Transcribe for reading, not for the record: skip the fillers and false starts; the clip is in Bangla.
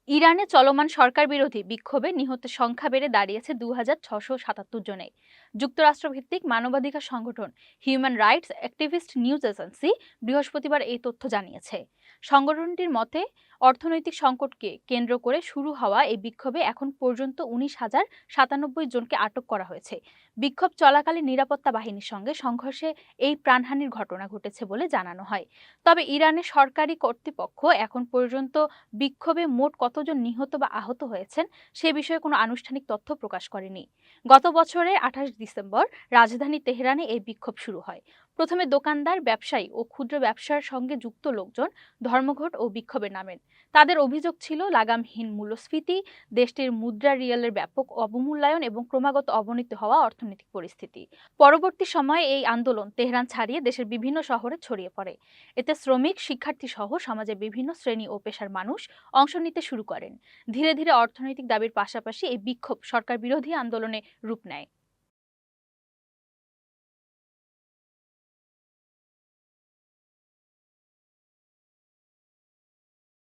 ইরানে চলমান সরকার বিরোধী বিক্ষোভে নিহতের সংখ্যা বেড়ে দাঁড়িয়েছে 2677 জনে। যুক্তরাষ্ট্রভিত্তিক মানবাধিকার সংগঠন human rights activist news agency বৃহস্পতিবার এই তথ্য জানিয়েছে। সংগঠনটির মতে, অর্থনৈতিক সংকটকে কেন্দ্র করে শুরু হওয়া এই বিক্ষোভে এখন পর্যন্ত 19,097 জনকে আটক করা হয়েছে। বিক্ষোভ চলাকালে নিরাপত্তা বাহিনীর সঙ্গে সংঘর্ষে এই প্রাণহানির ঘটনা ঘটেছে বলে জানানো হয়। তবে ইরানের সরকারি কর্তৃপক্ষ এখন পর্যন্ত বিক্ষোভে মোট কতজন নিহত বা আহত হয়েছেন সে বিষয়ে কোনো আনুষ্ঠানিক তথ্য প্রকাশ করেনি। গত বছরের 28 ডিসেম্বর রাজধানী তেহরানে এই বিক্ষোভ শুরু হয়। প্রথমে দোকানদার, ব্যবসায়ী ও ক্ষুদ্র ব্যবসার সঙ্গে যুক্ত লোকজন ধর্মঘট ও বিক্ষোভে নামেন। তাদের অভিযোগ ছিল লাগামহীন মূল্যস্ফীতি, দেশটির মুদ্রা রিয়ালের ব্যাপক অবমূল্যায়ন এবং ক্রমাগত অবনতি হওয়া অর্থনৈতিক পরিস্থিতি। পরবর্তী সময়ে এই আন্দোলন তেহরান ছাড়িয়ে দেশের বিভিন্ন শহরে ছড়িয়ে পড়ে। এতে শ্রমিক, শিক্ষার্থী সহ সমাজের বিভিন্ন শ্রেণী ও পেশার মানুষ অংশ নিতে শুরু করেন। ধীরে ধীরে অর্থনৈতিক দাবির পাশাপাশি এই বিক্ষোভ সরকার বিরোধী আন্দোলনে রূপ নেয়।